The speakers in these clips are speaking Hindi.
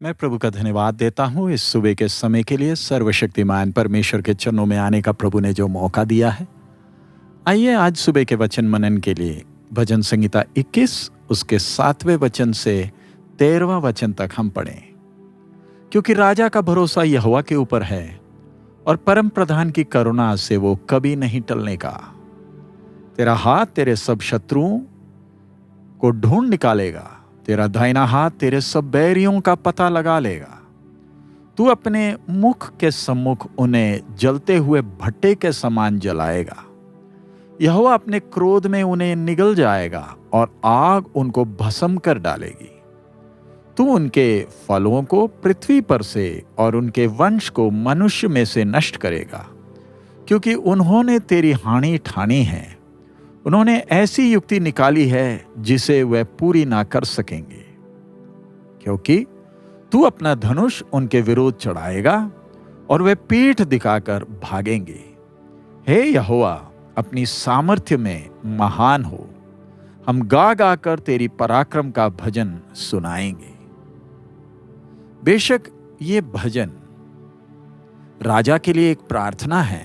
मैं प्रभु का धन्यवाद देता हूँ इस सुबह के समय के लिए। सर्वशक्तिमान परमेश्वर के चरणों में आने का प्रभु ने जो मौका दिया है। आइए आज सुबह के वचन मनन के लिए भजन संहिता 21 उसके 7वें वचन से 13वां वचन तक हम पढ़ें। क्योंकि राजा का भरोसा यहोवा के ऊपर है और परम प्रधान की करुणा से वो कभी नहीं टलने का। तेरा हाथ तेरे सब शत्रुओं को ढूंढ निकालेगा, तेरा दाहिना हाथ तेरे सब बैरियों का पता लगा लेगा। तू अपने मुख के सम्मुख उन्हें जलते हुए भट्टे के समान जलाएगा। यहोवा अपने क्रोध में उन्हें निगल जाएगा और आग उनको भस्म कर डालेगी। तू उनके फलों को पृथ्वी पर से और उनके वंश को मनुष्य में से नष्ट करेगा, क्योंकि उन्होंने तेरी हानि ठानी है। उन्होंने ऐसी युक्ति निकाली है जिसे वह पूरी ना कर सकेंगे। क्योंकि तू अपना धनुष उनके विरोध चढ़ाएगा और वे पीठ दिखाकर भागेंगे। हे यहोवा, अपनी सामर्थ्य में महान हो। हम गा गा कर तेरी पराक्रम का भजन सुनाएंगे। बेशक ये भजन राजा के लिए एक प्रार्थना है,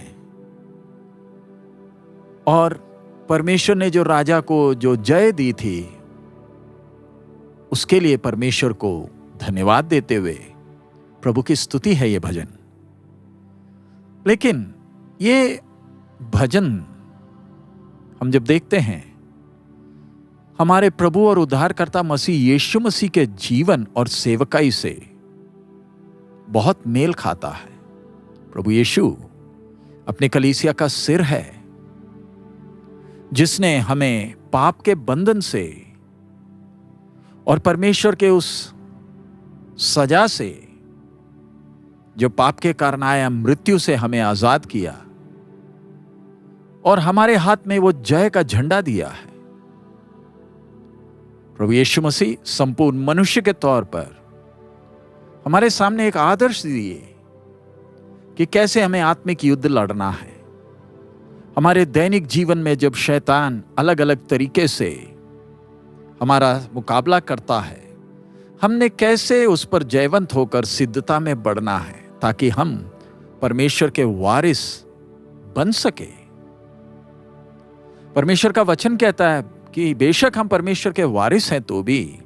और परमेश्वर ने जो राजा को जो जय दी थी उसके लिए परमेश्वर को धन्यवाद देते हुए प्रभु की स्तुति है ये भजन। लेकिन ये भजन हम जब देखते हैं, हमारे प्रभु और उद्धारकर्ता मसीह यीशु मसीह के जीवन और सेवकाई से बहुत मेल खाता है। प्रभु यीशु अपने कलीसिया का सिर है, जिसने हमें पाप के बंधन से और परमेश्वर के उस सजा से जो पाप के कारण आया, मृत्यु से हमें आजाद किया और हमारे हाथ में वो जय का झंडा दिया है। प्रभु यीशु मसीह संपूर्ण मनुष्य के तौर पर हमारे सामने एक आदर्श दिए कि कैसे हमें आत्मिक युद्ध लड़ना है। हमारे दैनिक जीवन में जब शैतान अलग अलग तरीके से हमारा मुकाबला करता है, हमने कैसे उस पर जयवंत होकर सिद्धता में बढ़ना है, ताकि हम परमेश्वर के वारिस बन सके। परमेश्वर का वचन कहता है कि बेशक हम परमेश्वर के वारिस हैं, तो भी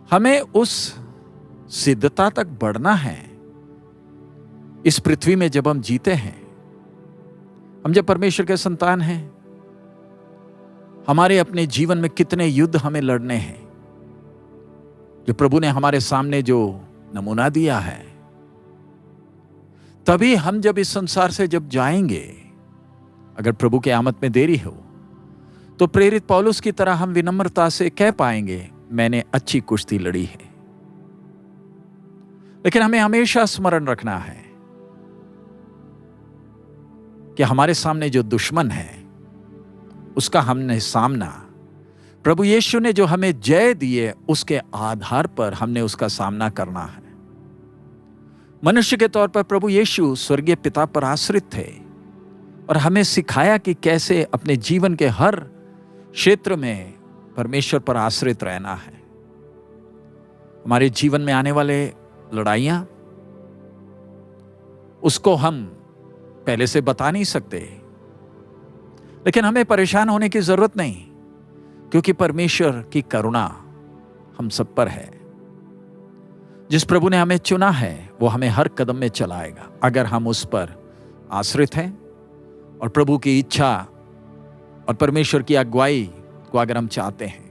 हमें उस सिद्धता तक बढ़ना है। इस पृथ्वी में जब हम जीते हैं, हम जब परमेश्वर के संतान हैं, हमारे अपने जीवन में कितने युद्ध हमें लड़ने हैं, जो प्रभु ने हमारे सामने जो नमूना दिया है। तभी हम जब इस संसार से जब जाएंगे, अगर प्रभु के आमद में देरी हो, तो प्रेरित पौलुस की तरह हम विनम्रता से कह पाएंगे, मैंने अच्छी कुश्ती लड़ी है। लेकिन हमें हमेशा स्मरण रखना है कि हमारे सामने जो दुश्मन है, उसका हमने सामना प्रभु यीशु ने जो हमें जय दिए उसके आधार पर हमने उसका सामना करना है। मनुष्य के तौर पर प्रभु यीशु स्वर्गीय पिता पर आश्रित थे और हमें सिखाया कि कैसे अपने जीवन के हर क्षेत्र में परमेश्वर पर आश्रित रहना है। हमारे जीवन में आने वाले लड़ाइयां, उसको हम पहले से बता नहीं सकते, लेकिन हमें परेशान होने की जरूरत नहीं, क्योंकि परमेश्वर की करुणा हम सब पर है। जिस प्रभु ने हमें चुना है वो हमें हर कदम में चलाएगा, अगर हम उस पर आश्रित हैं और प्रभु की इच्छा और परमेश्वर की अगुवाई को अगर हम चाहते हैं।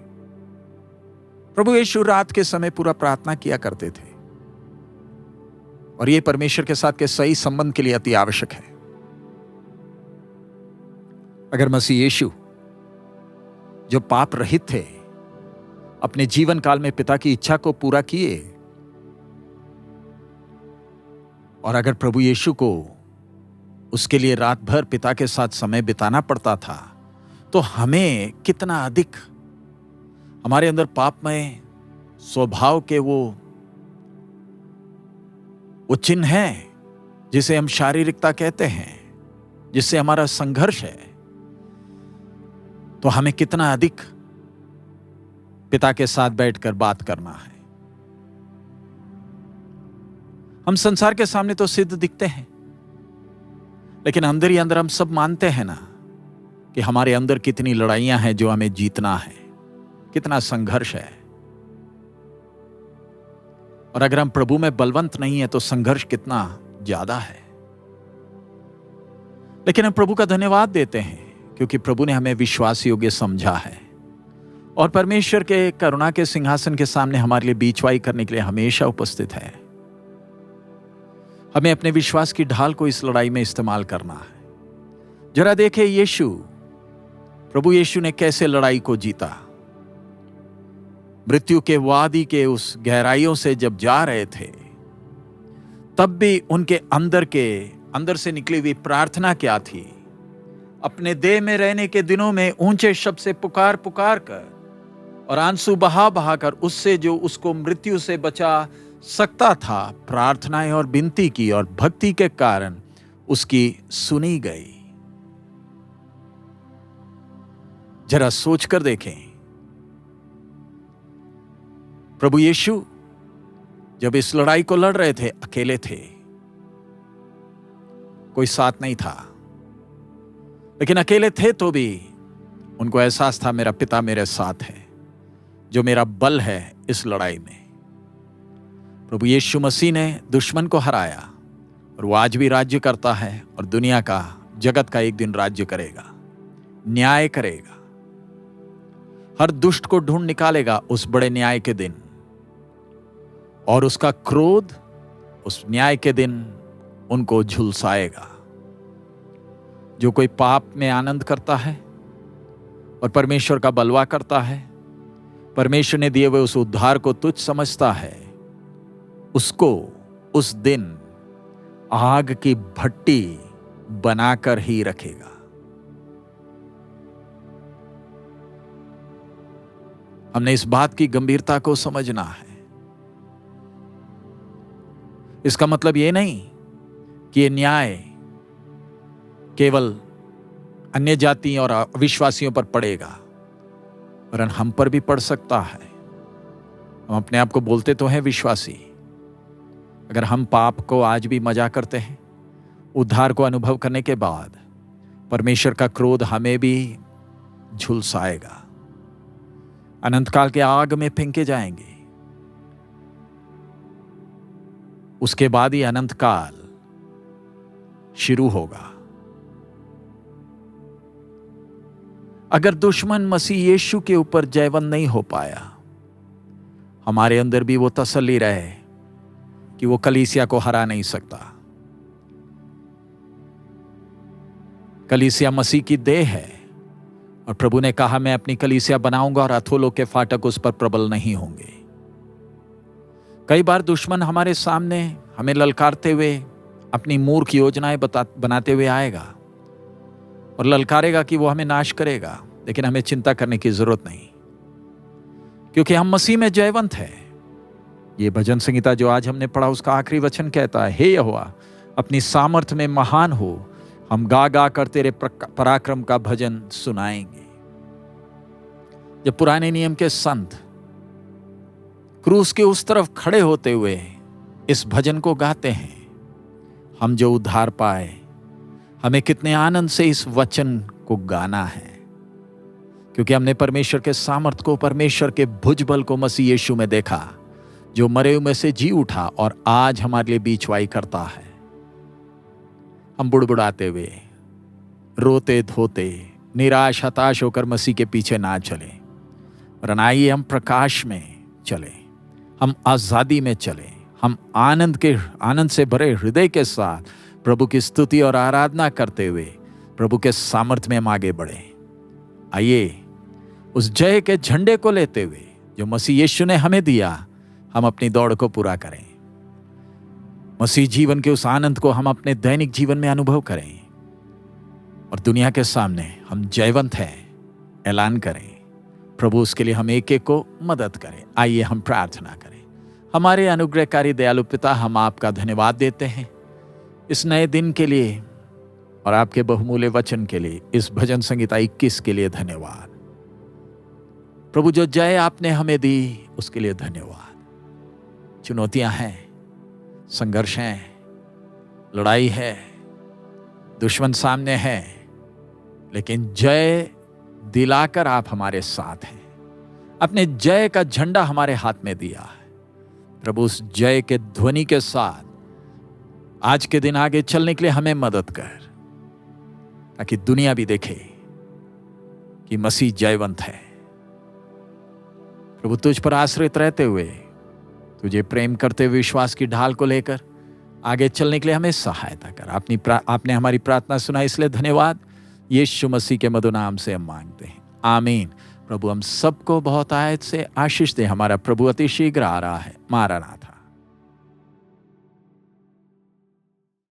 प्रभु यीशु रात के समय पूरा प्रार्थना किया करते थे, और ये परमेश्वर के साथ के सही संबंध के लिए अति आवश्यक है। अगर मसीह यीशु जो पाप रहित थे, अपने जीवन काल में पिता की इच्छा को पूरा किए, और अगर प्रभु यीशु को उसके लिए रात भर पिता के साथ समय बिताना पड़ता था, तो हमें कितना अधिक हमारे अंदर पापमय स्वभाव के वो चिन्ह है जिसे हम शारीरिकता कहते हैं, जिससे हमारा संघर्ष है, तो हमें कितना अधिक पिता के साथ बैठकर बात करना है। हम संसार के सामने तो सिद्ध दिखते हैं, लेकिन अंदर ही अंदर हम सब मानते हैं ना कि हमारे अंदर कितनी लड़ाइयां हैं जो हमें जीतना है, कितना संघर्ष है। और अगर हम प्रभु में बलवंत नहीं है तो संघर्ष कितना ज्यादा है। लेकिन हम प्रभु का धन्यवाद देते हैं क्योंकि प्रभु ने हमें विश्वास योग्य समझा है और परमेश्वर के करुणा के सिंहासन के सामने हमारे लिए बीचवाई करने के लिए हमेशा उपस्थित है। हमें अपने विश्वास की ढाल को इस लड़ाई में इस्तेमाल करना है। जरा देखें प्रभु यीशु ने कैसे लड़ाई को जीता। मृत्यु के वादी के उस गहराइयों से जब जा रहे थे, तब भी उनके अंदर से निकली हुई प्रार्थना क्या थी? अपने देह में रहने के दिनों में ऊंचे शब्द से पुकार कर और आंसू बहा कर उससे जो उसको मृत्यु से बचा सकता था, प्रार्थनाएं और विनती की और भक्ति के कारण उसकी सुनी गई। जरा सोचकर देखें, प्रभु यीशु जब इस लड़ाई को लड़ रहे थे, अकेले थे, कोई साथ नहीं था, लेकिन अकेले थे तो भी उनको एहसास था मेरा पिता मेरे साथ है, जो मेरा बल है इस लड़ाई में। प्रभु यीशु मसीह ने दुश्मन को हराया और वो आज भी राज्य करता है और दुनिया का, जगत का एक दिन राज्य करेगा, न्याय करेगा, हर दुष्ट को ढूंढ निकालेगा उस बड़े न्याय के दिन। और उसका क्रोध उस न्याय के दिन उनको झुलसाएगा। जो कोई पाप में आनंद करता है और परमेश्वर का बलवा करता है, परमेश्वर ने दिए हुए उस उद्धार को तुच्छ समझता है, उसको उस दिन आग की भट्टी बनाकर ही रखेगा। हमने इस बात की गंभीरता को समझना है। इसका मतलब यह नहीं कि यह न्याय केवल अन्य जाति और अविश्वासियों पर पड़ेगा, वरन हम पर भी पड़ सकता है। हम अपने आप को बोलते तो हैं विश्वासी, अगर हम पाप को आज भी मजा करते हैं, उद्धार को अनुभव करने के बाद परमेश्वर का क्रोध हमें भी झुलसाएगा, अनंतकाल के आग में फेंके जाएंगे। उसके बाद ही अनंत काल शुरू होगा। अगर दुश्मन मसीह यीशु के ऊपर जयवंत नहीं हो पाया, हमारे अंदर भी वो तसल्ली रहे कि वो कलीसिया को हरा नहीं सकता। कलीसिया मसीह की देह है और प्रभु ने कहा मैं अपनी कलीसिया बनाऊंगा और अथोलों के फाटक उस पर प्रबल नहीं होंगे। कई बार दुश्मन हमारे सामने हमें ललकारते हुए अपनी मूर्ख योजनाएं बनाते हुए आएगा और ललकारेगा कि वो हमें नाश करेगा, लेकिन हमें चिंता करने की जरूरत नहीं, क्योंकि हम मसीह में जयवंत है। ये भजन संहिता जो आज हमने पढ़ा उसका आखिरी वचन कहता है, हे यहोवा अपनी सामर्थ्य में महान हो, हम गा गा कर तेरे पराक्रम का भजन सुनाएंगे। जब पुराने नियम के संत क्रूस के उस तरफ खड़े होते हुए इस भजन को गाते हैं, हम जो उद्धार पाए, हमें कितने आनंद से इस वचन को गाना है, क्योंकि हमने परमेश्वर के सामर्थ को, परमेश्वर के भुजबल को मसीह यीशु में देखा, जो मरे हुए में से जी उठा और आज हमारे लिए बीचवाई करता है। हम बुड़बुड़ाते हुए, रोते धोते, निराश हताश होकर मसीह के पीछे ना चले, वरन आइए हम प्रकाश में चले, हम आजादी में चले, हम आनंद से भरे हृदय के साथ प्रभु की स्तुति और आराधना करते हुए प्रभु के सामर्थ्य में हम आगे बढ़े। आइए उस जय के झंडे को लेते हुए जो मसीह यीशु ने हमें दिया, हम अपनी दौड़ को पूरा करें। मसीह जीवन के उस आनंद को हम अपने दैनिक जीवन में अनुभव करें और दुनिया के सामने हम जयवंत हैं ऐलान करें। प्रभु उसके लिए हम एक एक को मदद करें। आइए हम प्रार्थना करें। हमारे अनुग्रहकारी दयालु पिता, हम आपका धन्यवाद देते हैं इस नए दिन के लिए और आपके बहुमूल्य वचन के लिए। इस भजन संहिता 21 के लिए धन्यवाद प्रभु। जो जय आपने हमें दी उसके लिए धन्यवाद। चुनौतियां हैं, संघर्ष है, लड़ाई है, दुश्मन सामने है, लेकिन जय दिलाकर आप हमारे साथ हैं। अपने जय का झंडा हमारे हाथ में दिया है। प्रभु, उस जय के ध्वनि के साथ आज के दिन आगे चलने के लिए हमें मदद कर, ताकि दुनिया भी देखे कि मसीह जयवंत है। प्रभु, तुझ पर आश्रित रहते हुए, तुझे प्रेम करते हुए विश्वास की ढाल को लेकर आगे चलने के लिए हमें सहायता कर। आपने हमारी प्रार्थना सुना, इसलिए धन्यवाद। यीशु मसीह के मधुर नाम से हम मांगते हैं, आमीन। प्रभु हम सबको बहुत आयत से आशीष दे। हमारा प्रभु अति शीघ्र आ रहा है। मारा नाथा।